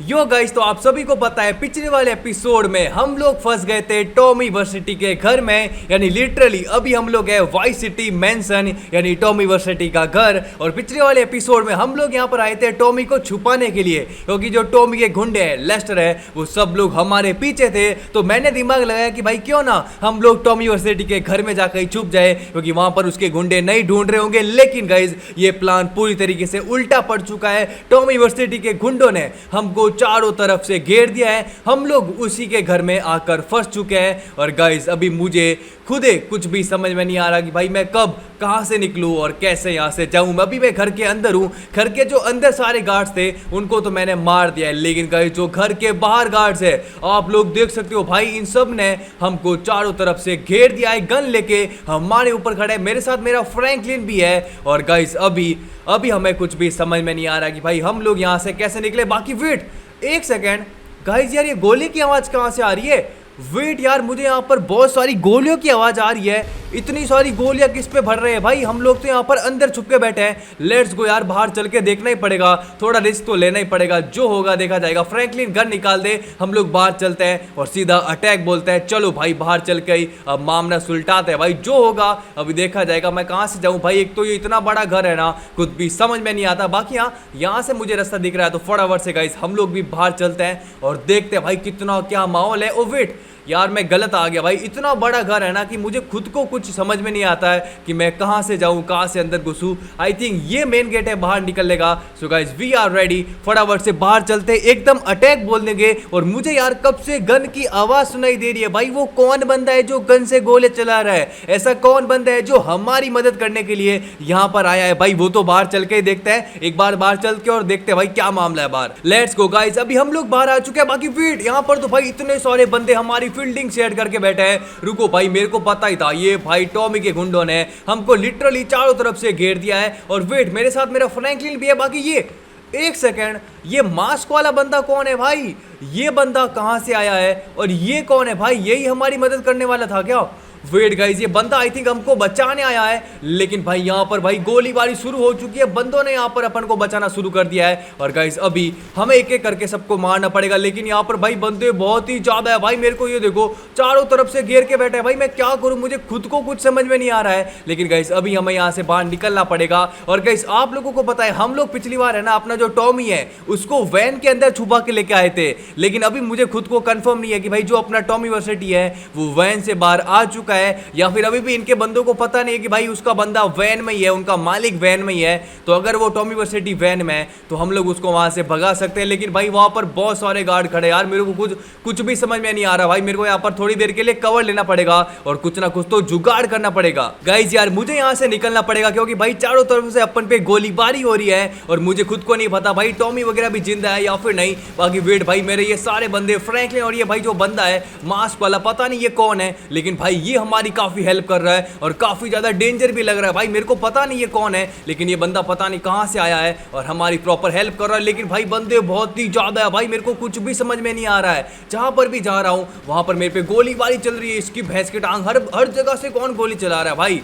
Yo guys, तो आप सभी को पता है पिछले वाले एपिसोड में हम लोग फंस गए थे टॉमी वर्सिटी के घर में, यानी लिटरली अभी हम लोग है वाइस सिटी मैंसन यानी टॉमी वर्सिटी का घर। और पिछले वाले एपिसोड में हम लोग यहाँ पर आए थे टॉमी को छुपाने के लिए, क्योंकि जो टॉमी के गुंडे हैं लेस्टर है वो सब लोग हमारे पीछे थे। तो मैंने दिमाग लगाया कि भाई क्यों ना हम लोग टॉमी वर्सिटी के घर में जाकर छुप जाए, क्योंकि वहां पर उसके गुंडे नहीं ढूंढ रहे होंगे। लेकिन गाइज ये प्लान पूरी तरीके से उल्टा पड़ चुका है। टॉमी वर्सिटी के गुंडों ने हमको चारों तरफ से घेर दिया है, हम लोग उसी के घर में आकर फंस चुके हैं। और गाइस अभी मुझे खुदे कुछ भी समझ में नहीं आ रहा कि भाई मैं कब कहां से निकलूं और कैसे यहां से जाऊं। अभी मैं घर के अंदर हूं, घर के जो अंदर सारे गार्ड्स थे उनको तो मैंने मार दिया है, लेकिन गाइस जो घर के बाहर गार्ड्स है आप लोग देख सकते हो भाई इन सब ने हमको चारों तरफ से घेर दिया है, गन लेके हमारे ऊपर खड़े हैं। मेरे साथ मेरा फ्रैंकलिन भी है। और गाइस अभी हमें कुछ भी समझ में नहीं आ रहा कि भाई हम लोग यहां से कैसे निकले। बाकी वेट एक सेकेंड गाइस, यार ये गोली की आवाज कहां से आ रही है? वेट यार, मुझे यहाँ पर बहुत सारी गोलियों की आवाज आ रही है। इतनी सारी गोलियां किस पे भर रहे हैं भाई? हम लोग तो यहाँ पर अंदर छुप के बैठे हैं। लेट्स गो यार, बाहर चल के देखना ही पड़ेगा, थोड़ा रिस्क तो लेना ही पड़ेगा, जो होगा देखा जाएगा। फ्रैंकलिन गन निकाल दे, हम लोग बाहर चलते हैं और सीधा अटैक बोलते हैं। चलो भाई बाहर चल के ही अब मामला सुलटाते हैं भाई, जो होगा अभी देखा जाएगा। मैं कहाँ से जाऊँ भाई? एक तो ये इतना बड़ा घर है ना, कुछ भी समझ में नहीं आता। बाकी यहाँ से मुझे रास्ता दिख रहा है, तो फटाफट से गाइस हम लोग भी बाहर चलते हैं और देखते हैं भाई कितना क्या माहौल है। ओ वेट यार, मैं गलत आ गया भाई। इतना बड़ा घर है ना कि मुझे खुद को कुछ समझ में नहीं आता है कि मैं कहां से जाऊं, कहां से अंदर घुसूं। आई थिंक ये मेन गेट है बाहर निकलने का। So guys we are ready, फटाफट से बाहर चलते, एकदम अटैक बोल देंगे। और मुझे यार कब से गन की आवाज सुनाई दे रही है भाई। वो कौन बंदा है जो गन से गोले चला रहा है? ऐसा कौन बंदा है जो हमारी मदद करने के लिए यहां पर आया है भाई? वो तो बाहर चल के देखते हैं, एक बार बाहर चल के और देखते हैं भाई क्या मामला है बाहर। लेट्स गो गाइस, अभी हम लोग बाहर आ चुके हैं। बाकी वेट, यहां पर तो भाई इतने सारे बंदे हमारी फील्डिंग सेट करके बैठे हैं। रुको भाई, मेरे को पता ही था ये भाई टॉमी के गुंडों ने हमको लिटरली चारों तरफ से घेर दिया है। और वेट, मेरे साथ मेरा फ्रैंकलिन भी है। बाकी ये एक सेकेंड, ये मास्क वाला बंदा कौन है भाई? ये बंदा कहां से आया है और ये कौन है भाई? यही हमारी मदद करने वाला था क्या? वेट गाइस, ये बंदा आई थिंक हमको बचाने आया है, लेकिन भाई यहाँ पर भाई गोलीबारी शुरू हो चुकी है। बंदों ने यहाँ पर अपन को बचाना शुरू कर दिया है। और गाइस अभी हमें एक एक करके सबको मारना पड़ेगा, लेकिन यहाँ पर भाई बंदे बहुत ही ज्यादा है भाई। मेरे को ये देखो चारों तरफ से घेर के बैठे हैं भाई, मैं क्या करूँ? मुझे खुद को कुछ समझ में नहीं आ रहा है। लेकिन गाइस अभी हमें यहाँ से बाहर निकलना पड़ेगा। और गाइस आप लोगों को पता है हम लोग पिछली बार है ना अपना जो टॉमी है उसको वैन के अंदर छुपा के लेके आए थे, लेकिन अभी मुझे खुद को कंफर्म नहीं है कि भाई जो अपना टॉमी वर्सिटी है वो वैन से बाहर आ चुका है या फिर अभी भी इनके बंदों को पता नहीं है कि भाई उसका बंदा वैन में ही है, उनका मालिक वैन में ही है। तो अगर वो टॉमी वर्सिटी वैन में है तो हम लोग उसको वहां से भगा सकते हैं। लेकिन भाई वहां पर बहुत सारे गार्ड खड़े यार, मेरे को कुछ भी समझ में नहीं आ रहा भाई। मेरे को यहाँ पर थोड़ी देर के लिए कवर लेना पड़ेगा और कुछ ना कुछ तो जुगाड़ करना पड़ेगा। गाइज यार मुझे यहाँ से निकलना पड़ेगा, क्योंकि भाई चारों तरफ से अपन पे गोलीबारी हो रही है और मुझे खुद को नहीं पता भाई टॉमी वगैरह भी जिंदा है या फिर नहीं। बाकी वेट भाई, मेरे ये सारे बंदे फ्रैंकलिन और ये भाई जो बंदा है मास्क वाला, पता नहीं ये कौन है, लेकिन भाई ये हमारी काफी हेल्प कर रहा है और काफी ज्यादा डेंजर भी लग रहा है भाई। मेरे को पता नहीं ये कौन है, लेकिन ये बंदा पता नहीं कहां से आया है और हमारी प्रॉपर हेल्प कर रहा है। लेकिन भाई बंदे बहुत ही ज्यादा है भाई, मेरे को कुछ भी समझ में नहीं आ रहा है। जहां पर भी जा रहा हूं वहां पर मेरे पे गोलीबारी चल रही है। इसकी भैंस की टांग, हर जगह से कौन गोली चला रहा है भाई?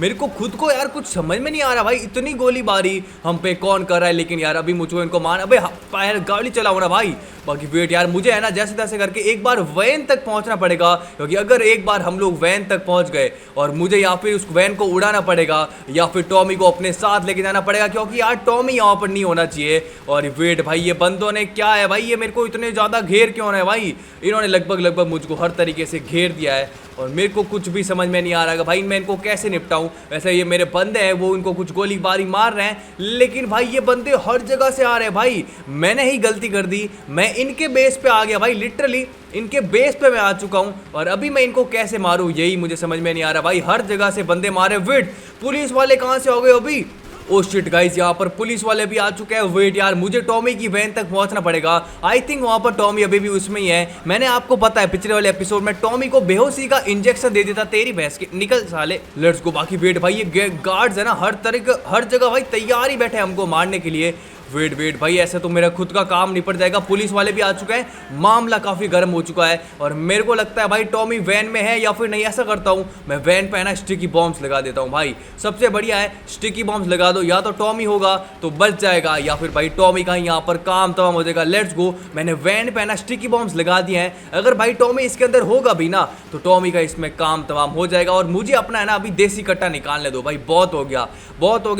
मेरे को खुद को यार कुछ समझ में नहीं आ रहा भाई, इतनी गोलीबारी हम पे कौन कर रहा है? लेकिन यार अभी मुझको इनको मार, अबे पैर गाड़ी चलाओ ना भाई। बाकी वेट यार, मुझे है ना जैसे तैसे करके एक बार वैन तक पहुंचना पड़ेगा, क्योंकि अगर एक बार हम लोग वैन तक पहुंच गए और मुझे या फिर उस वैन को उड़ाना पड़ेगा या फिर टॉमी को अपने साथ लेके जाना पड़ेगा, क्योंकि यार टॉमी यहाँ पर नहीं होना चाहिए। और वेट भाई, ये बंदों ने क्या है भाई, ये मेरे को इतने ज़्यादा घेर क्यों रहे हैं भाई? इन्होंने लगभग मुझको हर तरीके से घेर दिया है और मेरे को कुछ भी समझ में नहीं आ रहा भाई मैं इनको कैसे निपटाऊं। वैसे ये मेरे बंदे हैं, वो इनको कुछ गोलीबारी मार रहे हैं, लेकिन भाई ये बंदे हर जगह से आ रहे हैं भाई। मैंने ही गलती कर दी, मैं इनके बेस पे आ गया भाई, लिटरली इनके बेस पे मैं आ चुका हूं और अभी मैं इनको कैसे मारूं यही मुझे समझ में नहीं आ रहा भाई। हर जगह से बंदे मारे। वेट, पुलिस वाले कहां से हो गए अभी? ओ शिट गाइस, यहाँ पर पुलिस वाले भी आ चुके हैं। वेट यार, मुझे टॉमी की वैन तक पहुंचना पड़ेगा। आई थिंक वहां पर टॉमी अभी भी उसमें ही है। मैंने आपको पता है पिछले वाले एपिसोड में टॉमी को बेहोशी का इंजेक्शन दे देता। तेरी भैंस की निकल साले। Let's go. बाकी वेट भाई, ये गार्ड्स है ना हर जगह भाई तैयार ही बैठे हमको मारने के लिए। वेट वेट भाई, ऐसे तो मेरा खुद का काम निपट जाएगा। पुलिस वाले भी आ चुके हैं, मामला काफी गर्म हो चुका है और मेरे को लगता है भाई टॉमी वैन में है या फिर नहीं। ऐसा करता हूँ मैं वैन पे ना स्टिकी बॉम्ब्स लगा देता हूँ भाई, सबसे बढ़िया है स्टिकी बॉम्ब्स लगा दो। या तो टॉमी होगा तो बच जाएगा या फिर भाई टॉमी का यहाँ पर काम तमाम हो जाएगा। लेट्स गो, मैंने वैन पे ना स्टिकी बॉम्ब्स लगा दिए हैं। अगर भाई टॉमी इसके अंदर होगा भी ना तो टॉमी का इसमें काम तमाम हो जाएगा। और मुझे अपना है ना अभी देसी कट्टा निकालने दो भाई, बहुत हो गया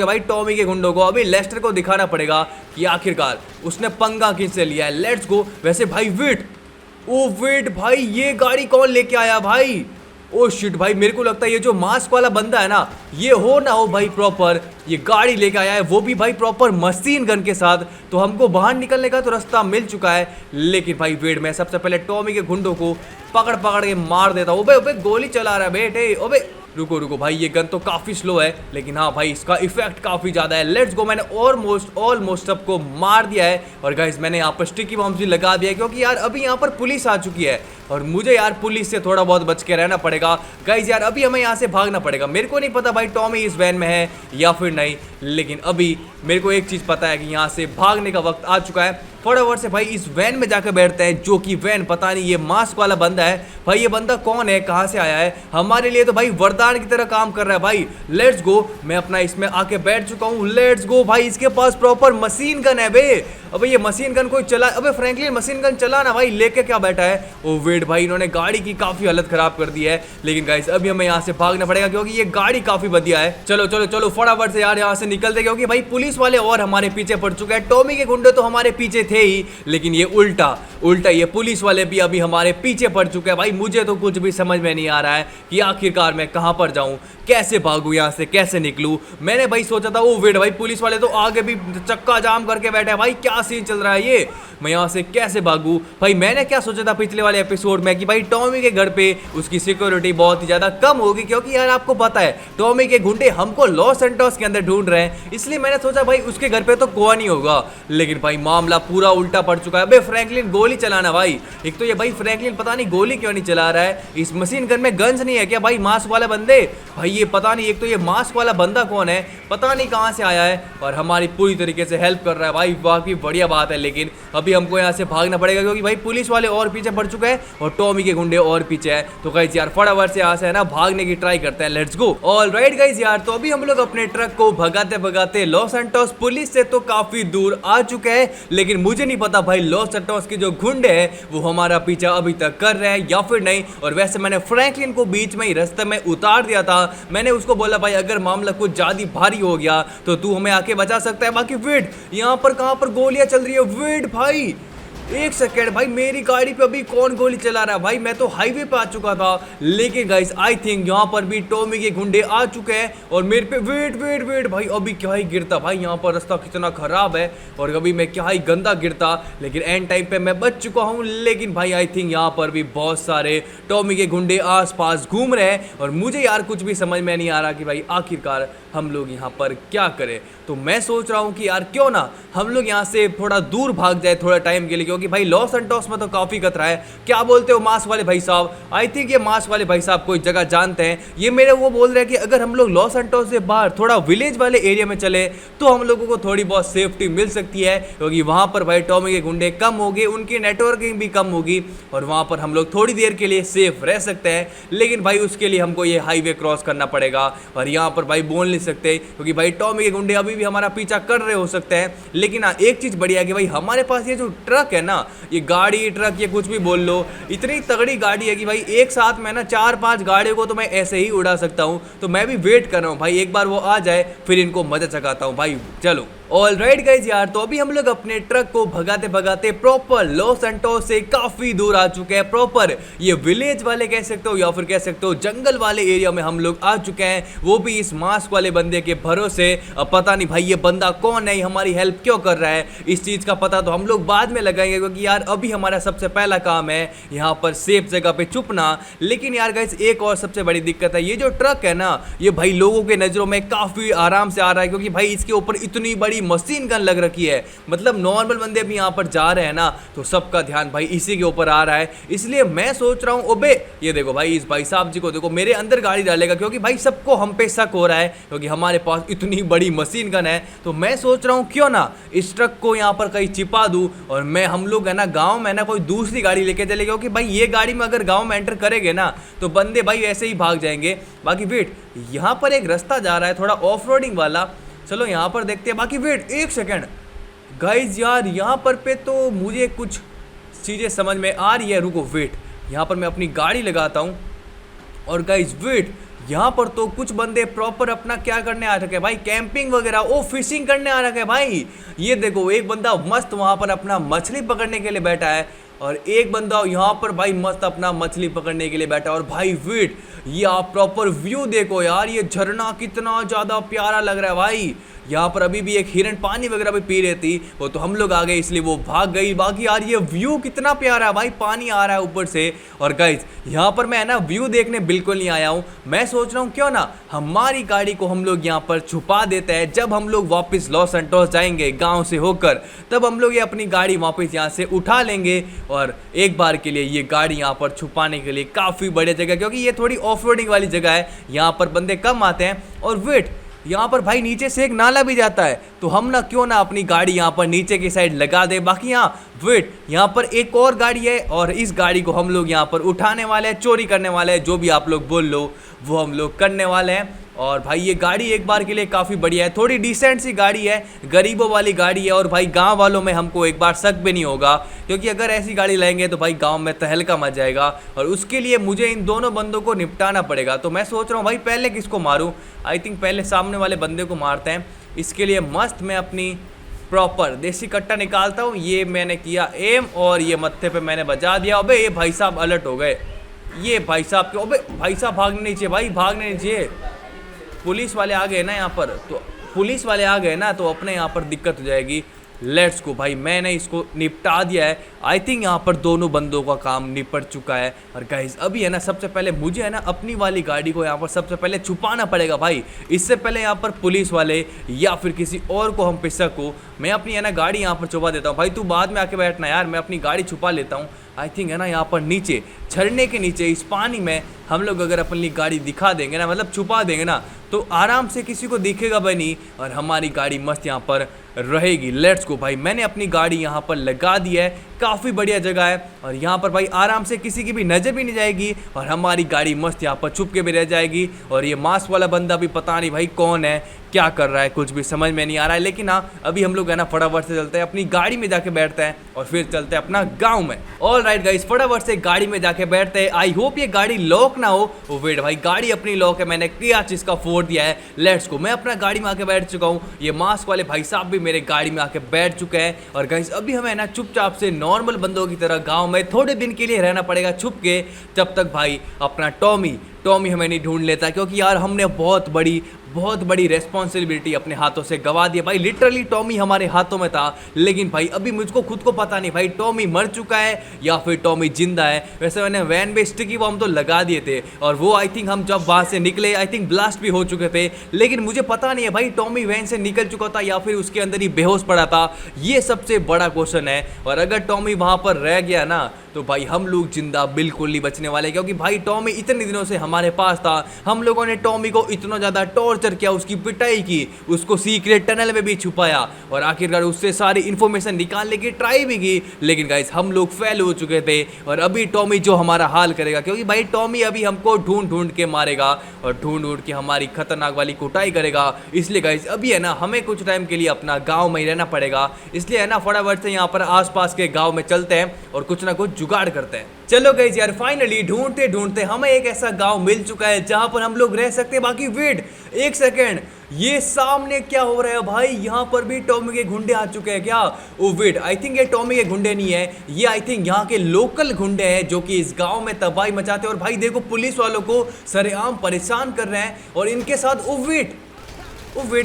भाई टॉमी के गुंडों को। अभी लेस्टर को दिखाना पड़ेगा कि आखिरकार उसने पंगा किससे लिया है। Let's go. वैसे भाई वेट, ओ वेट भाई, ये गाड़ी कौन लेके आया भाई? ओ शिट भाई, मेरे को लगता है ये जो मास्क वाला बंदा है ना, ये हो ना हो भाई प्रॉपर ये गाड़ी लेके आया है, वो भी भाई प्रॉपर मशीन गन के साथ। तो हमको बाहर निकलने का तो रास्ता मिल चुका है, लेकिन भाई वेट, मैं सबसे पहले टॉमी के गुंडों को पकड़ पकड़ के मार देता हूँ। ओबे गोली चला रहा है बेटे, ओबे रुको रुको भाई, ये गन तो काफी स्लो है लेकिन हाँ भाई इसका इफेक्ट काफी ज्यादा है। लेट्स गो, मैंने ऑलमोस्ट सबको मार दिया है। और गाइस मैंने यहाँ पर स्टिकी बॉम्ब भी लगा दिया है क्योंकि यार अभी यहाँ पर पुलिस आ चुकी है और मुझे यार पुलिस से थोड़ा बहुत बच के रहना पड़ेगा। गाइस यार अभी हमें यहाँ से भागना पड़ेगा। मेरे को नहीं पता भाई टॉमी इस वैन में है या फिर नहीं, लेकिन अभी मेरे को एक चीज पता है कि यहाँ से भागने का वक्त आ चुका है। फटाफट से भाई इस वैन में जाकर बैठते हैं, जो कि वैन पता नहीं ये मास्क वाला बंदा है। भाई ये बंदा कौन है, कहाँ से आया है? हमारे लिए तो भाई वरदान की तरह काम कर रहा है भाई। लेट्स गो, मैं अपना इसमें आके बैठ चुका हूँ। लेट्स गो भाई, इसके पास प्रॉपर मशीन गन है बे। अबे ये मशीन गन कोई चला, अबे फ्रैंकलिन मशीन गन चला ना भाई, लेके क्या बैठा है? ओ वेट भाई, इन्होंने गाड़ी की काफी हालत खराब कर दी है। लेकिन गाइस अभी हमें यहाँ से भागना पड़ेगा क्योंकि ये गाड़ी काफी बढ़िया है। चलो चलो चलो फटाफट से यार यहाँ से निकलते, क्योंकि भाई पुलिस वाले और हमारे पीछे पड़ चुके हैं। टॉमी के गुंडे तो हमारे पीछे थे ही, लेकिन ये उल्टा ये पुलिस वाले भी अभी हमारे पीछे पड़ चुके हैं। भाई मुझे तो कुछ भी समझ में नहीं आ रहा है कि आखिरकार मैं कहाँ पर जाऊँ, कैसे भागूं यहाँ से, कैसे निकलूं। मैंने भाई सोचा था, ओ वेट भाई, पुलिस वाले तो आगे भी चक्का जाम करके बैठे हैं भाई, क्या सीन चल रहा है ये, मैं यहाँ से कैसे भागूं? भाई मैंने क्या सोचा था पिछले वाले एपिसोड में कि भाई टॉमी के घर पे उसकी सिक्योरिटी बहुत ही ज्यादा कम होगी, क्योंकि यार आपको पता है टॉमी के गुंडे हमको लॉस एंटोस के अंदर ढूंढ रहे हैं, इसलिए मैंने सोचा भाई उसके घर पे तो कोई नहीं होगा। लेकिन भाई मामला पूरा उल्टा पड़ चुका है। भाई फ्रैंकलिन गोली चलाना भाई, एक तो ये भाई फ्रैंकलिन पता नहीं गोली क्यों नहीं चला रहा है। इस मशीन गन में गन्स नहीं है क्या भाई? मास्क वाला बंदे भाई, ये पता नहीं, एक तो ये मास्क वाला बंदा कौन है, पता नहीं कहाँ से आया है और हमारी पूरी तरीके से हेल्प कर रहा है भाई, वाकई बढ़िया बात है। लेकिन अभी हमको यहाँ से भागना पड़ेगा क्योंकि भाई पुलिस वाले और पीछे पड़ चुके हैं और टॉमी के गुंडे और पीछे है। तो गाइस यार फटाफट से यहाँ से है ना भागने की ट्राई करते हैं। Let's go. ऑलराइट गाइस यार, तो अभी हम लोग अपने ट्रक को भगाते भगाते लॉस एंटोस पुलिस से तो काफी दूर आ चुके हैं, लेकिन मुझे नहीं पता भाई लॉस एंटोस के जो गुंडे हैं वो हमारा पीछा अभी तक कर रहे हैं या फिर नहीं। और वैसे मैंने फ्रैंकलिन को बीच में ही रास्ते में उतार दिया था। मैंने उसको बोला भाई अगर मामला कुछ ज्यादा भारी हो गया तो तू हमें आके बचा सकता है। बाकी वेट, यहाँ पर कहाँ पर गोलियां चल रही है? वेट भाई, एक सेकेंड भाई, मेरी गाड़ी पे अभी कौन गोली चला रहा है भाई? मैं तो हाईवे पे आ चुका था, लेकिन गाइस आई थिंक यहाँ पर भी टॉमी के गुंडे आ चुके हैं और मेरे पे वेट भाई, अभी क्या ही गिरता भाई, यहाँ पर रास्ता कितना खराब है और अभी मैं क्या ही गंदा गिरता, लेकिन एंड टाइम पे मैं बच चुका हूँ। लेकिन भाई आई थिंक यहाँ पर भी बहुत सारे टॉमी के गुंडे आस पास घूम रहे हैं और मुझे यार कुछ भी समझ में नहीं आ रहा कि भाई आखिरकार हम लोग यहाँ पर क्या करें। तो मैं सोच रहा हूँ कि यार क्यों ना हम लोग यहाँ से थोड़ा दूर भाग जाए थोड़ा टाइम के लिए, क्योंकि भाई लॉस एंटोस में तो काफी खतरा है। क्या बोलते हो मास्क वाले भाई साहब? आई थिंक ये मास्क वाले भाई साहब कोई जगह जानते हैं। ये मेरे वो बोल रहे हैं कि अगर हम लोग लॉस एंटोस से बाहर थोड़ा विलेज वाले एरिया में चले तो हम लोगों को थोड़ी बहुत सेफ्टी मिल सकती है, क्योंकि वहां पर भाई टॉमी के गुंडे कम होंगे, उनकी नेटवर्किंग भी कम होगी और वहां पर हम लोग थोड़ी देर के लिए सेफ रह सकते हैं। लेकिन भाई उसके लिए हमको ये हाईवे क्रॉस करना पड़ेगा और यहाँ पर भाई बोल नहीं सकते, क्योंकि भाई टॉमी के गुंडे अभी भी हमारा पीछा कर रहे हो सकते हैं। लेकिन हाँ एक चीज बढ़िया है कि भाई हमारे पास ये जो ट्रक है ना, ये गाड़ी ट्रक ये कुछ भी बोल लो, इतनी तगड़ी गाड़ी है कि भाई एक साथ में ना 4-5 गाड़ियों को तो मैं ऐसे ही उड़ा सकता हूँ। तो मैं भी वेट कर रहा हूँ भाई, एक बार वो आ जाए फिर इनको मजा चकाता हूँ भाई। चलो ऑलराइट गाइज यार, तो अभी हम लोग अपने ट्रक को भगाते भगाते प्रॉपर लॉस एंटोस से काफी दूर आ चुके हैं। प्रॉपर ये विलेज वाले कह सकते हो या फिर कह सकते हो जंगल वाले एरिया में हम लोग आ चुके हैं, वो भी इस मास्क वाले बंदे के भरोसे। अब पता नहीं भाई ये बंदा कौन है, हमारी हेल्प क्यों कर रहा है, इस चीज का पता तो हम लोग बाद में लगाएंगे, क्योंकि यार अभी हमारा सबसे पहला काम है यहाँ पर सेफ जगह पे छुपना। लेकिन यार गाइज एक और सबसे बड़ी दिक्कत है, ये जो ट्रक है ना, ये भाई लोगों के नजरों में काफी आराम से आ रहा है, क्योंकि भाई इसके ऊपर इतनी बड़ी बड़ी मशीन गन लग रखी है। मतलब नॉर्मल बंदे भी यहाँ पर जा रहे हैं ना तो सबका ध्यान भाई इसी के ऊपर आ रहा है। इसलिए मैं सोच रहा हूँ ओबे ये देखो भाई, इस भाई साहब जी को देखो मेरे अंदर गाड़ी डालेगा, क्योंकि भाई सबको हम पे शक हो रहा है क्योंकि हमारे पास इतनी बड़ी मशीन गन है। तो मैं सोच रहा हूँ क्यों ना इस ट्रक को यहाँ पर कहीं छिपा दूँ और मैं हम लोग है ना गाँव में ना कोई दूसरी गाड़ी लेके चले, क्योंकि भाई ये गाड़ी में अगर गाँव में एंटर करेंगे ना तो बंदे भाई ऐसे ही भाग जाएंगे। बाकी वेट, यहाँ पर एक रास्ता जा रहा है थोड़ा ऑफ रोडिंग वाला, चलो यहाँ पर देखते हैं। बाकी वेट एक सेकेंड गाइज, यार यहाँ पर पे तो मुझे कुछ चीज़ें समझ में आ रही है। रुको वेट, यहाँ पर मैं अपनी गाड़ी लगाता हूँ और गाइज वेट, यहाँ पर तो कुछ बंदे प्रॉपर अपना क्या करने आ रखे हैं भाई, कैंपिंग वगैरह, ओ फिशिंग करने आ रखे हैं भाई। ये देखो एक बंदा मस्त वहाँ पर अपना मछली पकड़ने के लिए बैठा है और एक बंदा यहाँ पर भाई मस्त अपना मछली पकड़ने के लिए बैठा है। और भाई वेट, ये आप प्रॉपर व्यू देखो यार, ये झरना कितना ज़्यादा प्यारा लग रहा है भाई। यहाँ पर अभी भी एक हिरन पानी वगैरह भी पी रही थी, वो तो हम लोग आ गए इसलिए वो भाग गई। बाकी यार ये व्यू कितना प्यारा है भाई, पानी आ रहा है ऊपर से। और गाइज यहाँ पर मैं ना व्यू देखने बिल्कुल नहीं आया हूँ, मैं सोच रहा हूँ क्यों ना हमारी गाड़ी को हम लोग यहाँ पर छुपा देते हैं। जब हम लोग वापस लॉस एंटोस जाएंगे गाँव से होकर, तब हम लोग ये अपनी गाड़ी वापस यहाँ से उठा लेंगे और एक बार के लिए ये गाड़ी यहाँ पर छुपाने के लिए काफ़ी बढ़िया जगह, क्योंकि ये थोड़ी ऑफ रोडिंग वाली जगह है, यहाँ पर बंदे कम आते हैं। और वेट, यहाँ पर भाई नीचे से एक नाला भी जाता है, तो हम ना क्यों ना अपनी गाड़ी यहाँ पर नीचे की साइड लगा दे। बाकी यहाँ वेट, यहाँ पर एक और गाड़ी है और इस गाड़ी को हम लोग यहाँ पर उठाने वाले हैं, चोरी करने वाले हैं, जो भी आप लोग बोल लो वो हम लोग करने वाले हैं। और भाई ये गाड़ी एक बार के लिए काफ़ी बढ़िया है, थोड़ी डिसेंट सी गाड़ी है, गरीबों वाली गाड़ी है। और भाई गांव वालों में हमको एक बार शक भी नहीं होगा, क्योंकि अगर ऐसी गाड़ी लाएंगे तो भाई गांव में तहलका मच जाएगा और उसके लिए मुझे इन दोनों बंदों को निपटाना पड़ेगा। तो मैं सोच रहा हूँ भाई पहले किसको मारूँ, आई थिंक पहले सामने वाले बंदे को मारते हैं। इसके लिए मस्त मैं अपनी प्रॉपर देसी कट्टा निकालता हूँ, ये मैंने किया एम और ये मत्थे पे मैंने बजा दिया। अबे ये भाई साहब अलर्ट हो गए, ये भाई साहब के, अबे भाई साहब भागने नहीं चाहिए भाई, भागने नहीं चाहिए। पुलिस वाले आ गए ना यहाँ पर, तो पुलिस वाले आ गए ना तो अपने यहाँ पर दिक्कत हो जाएगी। लेट्स गो भाई, मैंने इसको निपटा दिया है। आई थिंक यहाँ पर दोनों बंदों का काम निपट चुका है। और गाइस अभी है ना सबसे पहले मुझे है ना अपनी वाली गाड़ी को यहाँ पर सबसे पहले छुपाना पड़ेगा भाई, इससे पहले यहाँ पर पुलिस वाले या फिर किसी और को हम पे शक हो। मैं अपनी है ना गाड़ी यहाँ पर छुपा देता हूँ भाई, तू बाद में आके बैठना यार, मैं अपनी गाड़ी छुपा लेता हूँ। आई थिंक है ना यहाँ पर नीचे झरने के नीचे इस पानी में हम लोग अगर अपनी गाड़ी दिखा देंगे ना, मतलब छुपा देंगे ना, तो आराम से किसी को दिखेगा भाई नहीं और हमारी गाड़ी मस्त यहाँ पर रहेगी। लेट्स गो भाई, मैंने अपनी गाड़ी यहाँ पर लगा दी है, काफ़ी बढ़िया जगह है और यहाँ पर भाई आराम से किसी की भी नज़र भी नहीं जाएगी और हमारी गाड़ी मस्त यहाँ पर छुप के भी रह जाएगी। और ये मास्क वाला बंदा भी पता नहीं भाई कौन है, क्या कर रहा है, कुछ भी समझ में नहीं आ रहा है। लेकिन हाँ अभी हम लोग है ना फटाफट से चलते हैं, अपनी गाड़ी में जाके बैठते हैं और फिर चलते हैं अपना गाँव में। ऑल राइट गाइस, फटाफट से गाड़ी में जाके बैठते हैं। आई होप ये गाड़ी लॉक ना हो। ओ वेट भाई, गाड़ी अपनी लॉक है, मैंने क्या चीज़ का फोड़ दिया है। लेट्स गो, मैं अपना गाड़ी में आके बैठ चुका हूँ, ये मास्क वाले भाई साहब भी मेरे गाड़ी में आके बैठ चुके हैं। और गाइस अभी हमें ना चुपचाप से नॉर्मल बंदों की तरह गाँव में थोड़े दिन के लिए रहना पड़ेगा छुप के, जब तक भाई अपना टॉमी हमें नहीं ढूंढ लेता। क्योंकि यार हमने बहुत बड़ी रेस्पॉन्सिबिलिटी अपने हाथों से गवा दी भाई। लिटरली टॉमी हमारे हाथों में था, लेकिन भाई अभी मुझको खुद को पता नहीं भाई टॉमी मर चुका है या फिर टॉमी जिंदा है। वैसे मैंने वैन में स्टिकी बम तो लगा दिए थे और वो आई थिंक हम जब वहाँ से निकले आई थिंक ब्लास्ट भी हो चुके थे, लेकिन मुझे पता नहीं है भाई टॉमी वैन से निकल चुका था या फिर उसके अंदर ही बेहोश पड़ा था। ये सबसे बड़ा क्वेश्चन है। और अगर टॉमी वहाँ पर रह गया ना तो भाई हम लोग जिंदा बिल्कुल नहीं बचने वाले, क्योंकि भाई टॉमी इतने दिनों से हमारे पास था। हम लोगों ने टॉमी को इतना ज़्यादा टॉर्चर किया, उसकी पिटाई की, उसको सीक्रेट टनल में भी छुपाया और आखिरकार उससे सारी इन्फॉर्मेशन निकालने की ट्राई भी की, लेकिन गाइस हम लोग फेल हो चुके थे। और अभी टॉमी जो हमारा हाल करेगा, क्योंकि भाई टॉमी अभी हमको ढूंढ के मारेगा और ढूंढ के हमारी खतरनाक वाली कुटाई करेगा। इसलिए गाइस अभी है ना हमें कुछ टाइम के लिए अपना गाँव में ही रहना पड़ेगा। इसलिए है ना फटाफट से यहाँ पर आसपास के गाँव में चलते हैं और कुछ ना कुछ जुगाड़ करते हैं। चलो गाइस यार फाइनली ढूंढते ढूंढते हमें एक ऐसा गांव मिल चुका है जहां पर हम लोग रह सकते हैं। बाकी वेट एक सेकेंड, ये सामने क्या हो रहा है भाई, यहाँ पर भी टॉमी के गुंडे आ चुके हैं क्या? ओ वेट, आई थिंक ये टॉमी के गुंडे नहीं है, ये आई थिंक यहाँ के लोकल गुंडे हैं जो कि इस गांव में तबाही मचाते हैं। और भाई देखो पुलिस वालों को सरेआम परेशान कर रहे हैं और इनके साथ ओ वेट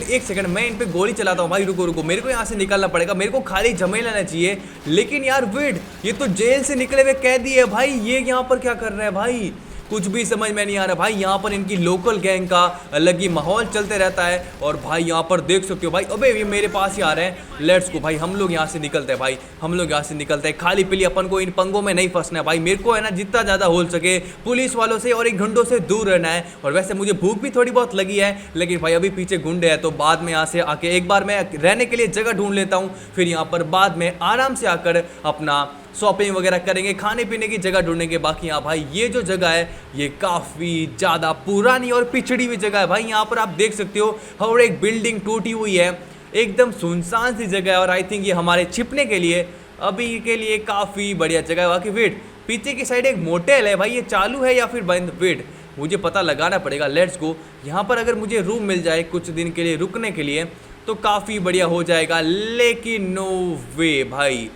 एक सेकंड, मैं इन पे गोली चलाता हूँ भाई। रुको, मेरे को यहाँ से निकलना पड़ेगा, मेरे को खाली झमेला लेना चाहिए। लेकिन यार वेट, ये तो जेल से निकले हुए कैदी है भाई, ये यहाँ पर क्या कर रहे हैं भाई? कुछ भी समझ में नहीं आ रहा भाई। यहाँ पर इनकी लोकल गैंग का अलग ही माहौल चलते रहता है। और भाई यहाँ पर देख सकते हो भाई, अबे ये मेरे पास ही आ रहे हैं। लेट्स गो भाई, हम लोग यहाँ से निकलते हैं भाई, हम लोग यहाँ से निकलते हैं। खाली पीली अपन को इन पंगों में नहीं फंसना है भाई। मेरे को है ना जितना ज़्यादा हो सके पुलिस वालों से और एक घंटों से दूर रहना है। और वैसे मुझे भूख भी थोड़ी बहुत लगी है, लेकिन भाई अभी पीछे गुंडे हैं, तो बाद में यहाँ से आके एक बार मैं रहने के लिए जगह ढूंढ लेता हूँ। फिर यहाँ पर बाद में आराम से आकर अपना शॉपिंग वगैरह करेंगे, खाने पीने की जगह ढूंढेंगे। बाकी यहाँ भाई ये जो जगह है ये काफ़ी ज़्यादा पुरानी और पिछड़ी हुई जगह है भाई। यहाँ पर आप देख सकते हो और एक बिल्डिंग टूटी हुई है, एकदम सुनसान सी जगह है। और आई थिंक ये हमारे छिपने के लिए अभी के लिए काफ़ी बढ़िया जगह है। बाकी वेट, पीछे की साइड एक मोटेल है भाई, ये चालू है या फिर बंद? वेट, मुझे पता लगाना पड़ेगा। लेट्स गो, यहाँ पर अगर मुझे रूम मिल जाए कुछ दिन के लिए रुकने के लिए तो काफ़ी बढ़िया हो जाएगा। लेकिन नो वे भाई,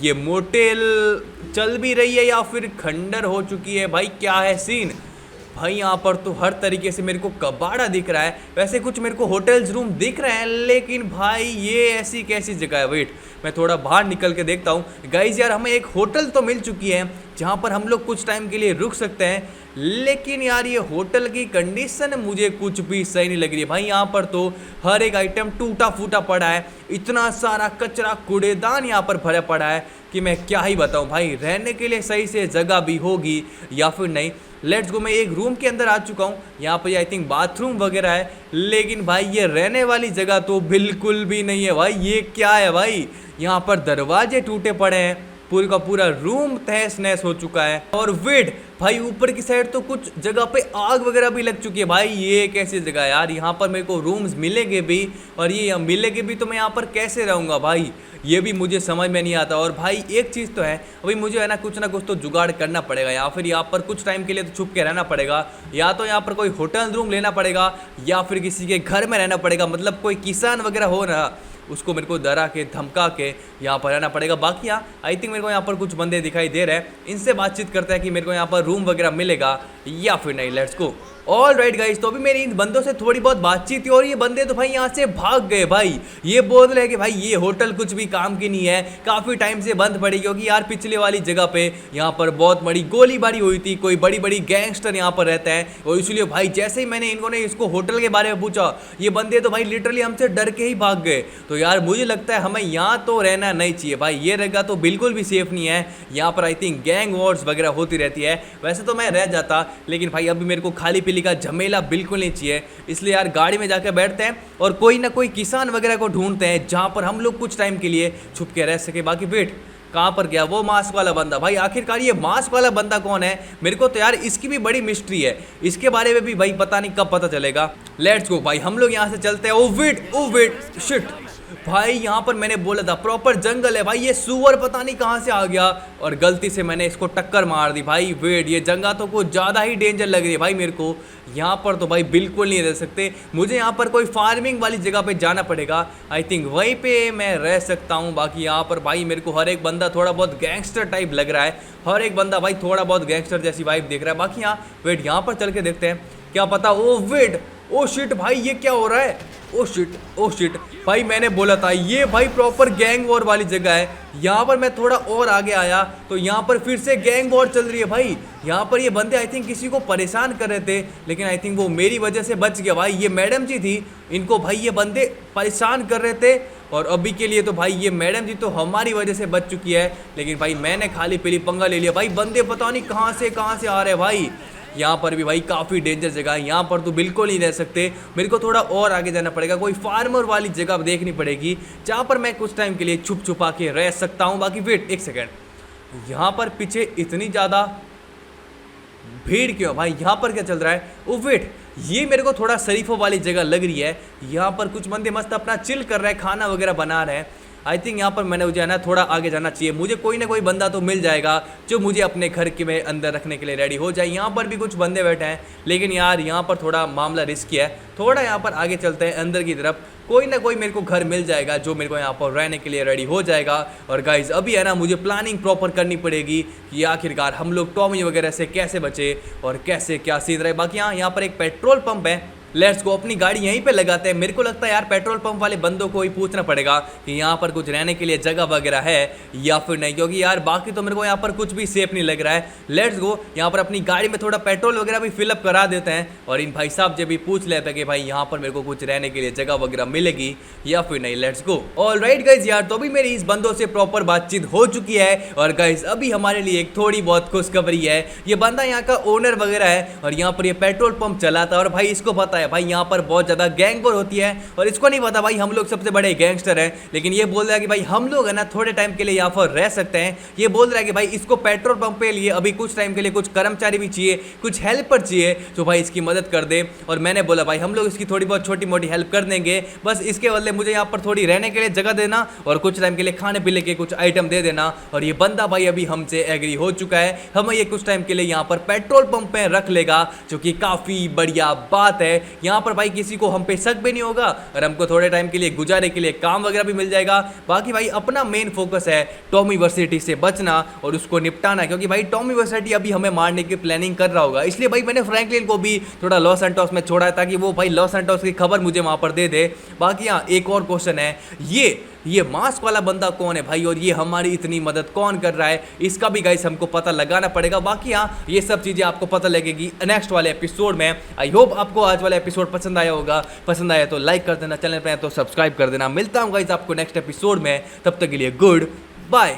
ये मोटेल चल भी रही है या फिर खंडर हो चुकी है भाई, क्या है सीन भाई? यहाँ पर तो हर तरीके से मेरे को कबाड़ा दिख रहा है। वैसे कुछ मेरे को होटल्स रूम दिख रहे हैं, लेकिन भाई ये ऐसी कैसी जगह है? वेट, मैं थोड़ा बाहर निकल के देखता हूँ। गाइज यार, हमें एक होटल तो मिल चुकी है जहाँ पर हम लोग कुछ टाइम के लिए रुक सकते हैं, लेकिन यार ये होटल की कंडीशन मुझे कुछ भी सही नहीं लग रही है भाई। यहाँ पर तो हर एक आइटम टूटा फूटा पड़ा है, इतना सारा कचरा कूड़ेदान यहाँ पर भरा पड़ा है कि मैं क्या ही बताऊँ भाई। रहने के लिए सही से जगह भी होगी या फिर नहीं? लेट्स गो, मैं एक रूम के अंदर आ चुका हूँ। यहाँ पर आई थिंक बाथरूम वगैरह है, लेकिन भाई ये रहने वाली जगह तो बिल्कुल भी नहीं है भाई। ये क्या है भाई? यहाँ पर दरवाजे टूटे पड़े हैं, पूरी का पूरा रूम तहस नहस हो चुका है। और वेट भाई, ऊपर की साइड तो कुछ जगह पे आग वगैरह भी लग चुकी है भाई। ये कैसी जगह है यार? यहाँ पर मेरे को रूम्स मिलेंगे भी और ये मिलेंगे भी, तो मैं यहाँ पर कैसे रहूँगा भाई? ये भी मुझे समझ में नहीं आता। और भाई एक चीज़ तो है, अभी मुझे है ना कुछ तो जुगाड़ करना पड़ेगा, या फिर यहाँ पर कुछ टाइम के लिए तो छुप के रहना पड़ेगा, या तो यहाँ पर कोई होटल रूम लेना पड़ेगा, या फिर किसी के घर में रहना पड़ेगा। मतलब कोई किसान वगैरह हो ना, उसको मेरे को डरा के धमका के यहाँ पर रहना पड़ेगा। बाकी यहाँ आई थिंक मेरे को यहाँ पर कुछ बंदे दिखाई दे रहे हैं, इनसे बातचीत करते हैं कि मेरे को यहाँ पर रूम वगैरह मिलेगा या फिर नहीं। Let's go. All right guys, तो अभी मेरी इन बंदों से थोड़ी बहुत बातचीत थी और ये बंदे तो भाई यहाँ से भाग गए भाई। ये बोल रहे हैं कि भाई ये होटल कुछ भी काम की नहीं है, काफ़ी टाइम से बंद पड़ी, क्योंकि यार पिछले वाली जगह पे यहाँ पर बहुत बड़ी गोलीबारी हुई थी, कोई बड़ी बड़ी गैंगस्टर यहाँ पर रहते हैं। और इसलिए भाई जैसे ही मैंने इन्होंने इसको होटल के बारे में पूछा, ये बंदे तो भाई लिटरली हमसे डर के ही भाग गए। तो यार मुझे लगता है हमें यहाँ तो रहना नहीं चाहिए भाई, ये जगह तो बिल्कुल भी सेफ नहीं है। यहाँ पर आई थिंक गैंग वॉर्स वगैरह होती रहती है। वैसे तो मैं रह जाता, लेकिन भाई अभी मेरे को खाली पीली का झमेला बिल्कुल नहीं चाहिए। इसलिए यार गाड़ी में जाकर बैठते हैं और कोई ना कोई किसान वगैरह को ढूंढते हैं जहां पर हम लोग कुछ टाइम के लिए छुप के रह सके। बाकी वेट, कहां पर गया वो मास्क वाला बंदा भाई? आखिरकार ये मास्क वाला बंदा कौन है? मेरे को तो यार इसकी भी बड़ी मिस्ट्री है, इसके बारे में भी भाई पता नहीं कब पता चलेगा। लेट्स गो भाई, हम लोग यहाँ से चलते हैं। ओ वेट शिट भाई, यहाँ पर मैंने बोला था प्रॉपर जंगल है भाई, ये सुअर पता नहीं कहाँ से आ गया और गलती से मैंने इसको टक्कर मार दी भाई। वेट, ये जगह तो कुछ ज़्यादा ही डेंजर लग रही है भाई मेरे को। यहाँ पर तो भाई बिल्कुल नहीं रह सकते, मुझे यहाँ पर कोई फार्मिंग वाली जगह पे जाना पड़ेगा। आई थिंक वहीं पे मैं रह सकता हूँ। बाकी यहाँ पर भाई मेरे को हर एक बंदा थोड़ा बहुत गैंगस्टर टाइप लग रहा है, हर एक बंदा भाई थोड़ा बहुत गैंगस्टर जैसी वाइब देख रहा है। बाकी यहाँ वेट, यहाँ पर चल के देखते हैं, क्या पता। ओ वेट, ओ शिट भाई, ये क्या हो रहा है? ओ शिट भाई, मैंने बोला था ये भाई प्रॉपर गैंग वॉर वाली जगह है। यहाँ पर मैं थोड़ा और आगे आया तो यहाँ पर फिर से गैंग वॉर चल रही है भाई। यहाँ पर ये बंदे आई थिंक किसी को परेशान कर रहे थे, लेकिन आई थिंक वो मेरी वजह से बच गया भाई। ये मैडम जी थी, इनको भाई ये बंदे परेशान कर रहे थे, और अभी के लिए तो भाई ये मैडम जी तो हमारी वजह से बच चुकी है। लेकिन भाई मैंने खाली पीली पंगा ले लिया भाई, बंदे पता नहीं कहाँ से आ रहे हैं भाई। यहाँ पर भी भाई काफ़ी डेंजर जगह है, यहाँ पर तो बिल्कुल नहीं रह सकते। मेरे को थोड़ा और आगे जाना पड़ेगा, कोई फार्मर वाली जगह देखनी पड़ेगी जहाँ पर मैं कुछ टाइम के लिए छुप छुपा के रह सकता हूँ। बाकी वेट एक सेकेंड, यहाँ पर पीछे इतनी ज़्यादा भीड़ क्यों भाई? यहाँ पर क्या चल रहा है? ओ वेट, ये मेरे को थोड़ा शरीफों वाली जगह लग रही है। यहाँ पर कुछ बंदे मस्त अपना चिल कर रहे हैं, खाना वगैरह बना रहे हैं। आई थिंक यहाँ पर मैंने मुझे है ना थोड़ा आगे जाना चाहिए, मुझे कोई ना कोई बंदा तो मिल जाएगा जो मुझे अपने घर के में अंदर रखने के लिए रेडी हो जाए। यहाँ पर भी कुछ बंदे बैठे हैं, लेकिन यार यहाँ पर थोड़ा मामला रिस्की है। थोड़ा यहाँ पर आगे चलते हैं अंदर की तरफ, कोई ना कोई मेरे को घर मिल जाएगा जो मेरे को यहाँ पर रहने के लिए रेडी हो जाएगा। और गाइज अभी है ना मुझे प्लानिंग प्रॉपर करनी पड़ेगी कि आखिरकार हम लोग टॉमी वगैरह से कैसे बचे और कैसे क्या सीन रहे। बाकी यहाँ पर एक पेट्रोल पंप है, लेट्स गो, अपनी गाड़ी यहीं पे लगाते हैं। मेरे को लगता है यार पेट्रोल पंप वाले बंदों को ही पूछना पड़ेगा कि यहाँ पर कुछ रहने के लिए जगह वगैरह है या फिर नहीं, क्योंकि यार बाकी तो मेरे को यहाँ पर कुछ भी सेफ नहीं लग रहा है। लेट्स गो, यहाँ पर अपनी गाड़ी में थोड़ा पेट्रोल वगैरह भी फिलअप करा देते हैं और इन भाई साहब से भी पूछ लेते हैं कि भाई यहाँ पर मेरे को कुछ रहने के लिए जगह वगैरह मिलेगी या फिर नहीं। Let's go. ऑलराइट गाइस यार, तो अभी मेरी इस बंदों से प्रॉपर बातचीत हो चुकी है और गाइस अभी हमारे लिए एक थोड़ी बहुत खुशखबरी है। ये बंदा यहाँ का ओनर वगैरह है और यहाँ पर ये पेट्रोल पंप चलाता है और भाई इसको पता है भाई यहाँ पर बहुत ज्यादा गैंग वॉर होती है और इसको नहीं पता भाई हम लोग सबसे बड़े गैंगस्टर हैं। लेकिन ये बोल रहा है कि भाई हम लोग है ना थोड़े टाइम के लिए यहाँ पर रह सकते हैं। ये बोल रहा है कि भाई इसको पेट्रोल पंप पे लिए अभी कुछ टाइम के लिए कुछ कर्मचारी भी चाहिए, कुछ हेल्पर चाहिए, तो भाई इसकी मदद कर दे। और मैंने बोला भाई हम लोग इसकी थोड़ी बहुत छोटी मोटी हेल्प कर देंगे, बस इसके बदले मुझे यहाँ पर थोड़ी रहने के लिए जगह देना और कुछ टाइम के लिए खाने पीने के कुछ आइटम दे देना। और ये बंदा भाई अभी हमसे एग्री हो चुका है, हमें ये कुछ टाइम के लिए यहाँ पर पेट्रोल पंप पे रख लेगा, जो कि काफी बढ़िया बात है। यहाँ पर भाई किसी को हम पे शक भी नहीं होगा और हमको थोड़े टाइम के लिए गुजारे के लिए काम वगैरह भी मिल जाएगा। बाकी भाई अपना मेन फोकस है टॉमी वर्सिटी से बचना और उसको निपटाना, क्योंकि भाई टॉमी वर्सिटी अभी हमें मारने की प्लानिंग कर रहा होगा। इसलिए भाई मैंने फ्रैंकलिन को भी थोड़ा लॉस सैंटोस में छोड़ा है ताकि वो भाई लॉस सैंटोस की खबर मुझे वहां पर दे दे। बाकी हाँ, एक और क्वेश्चन है, ये मास्क वाला बंदा कौन है भाई और ये हमारी इतनी मदद कौन कर रहा है, इसका भी गाइस हमको पता लगाना पड़ेगा। बाकी हाँ, ये सब चीज़ें आपको पता लगेगी नेक्स्ट वाले एपिसोड में। आई होप आपको आज वाला एपिसोड पसंद आया होगा, पसंद आया तो लाइक कर देना, चैनल पे तो सब्सक्राइब कर देना। मिलता हूँ गाइस आपको नेक्स्ट एपिसोड में, तब तक के लिए गुड बाय।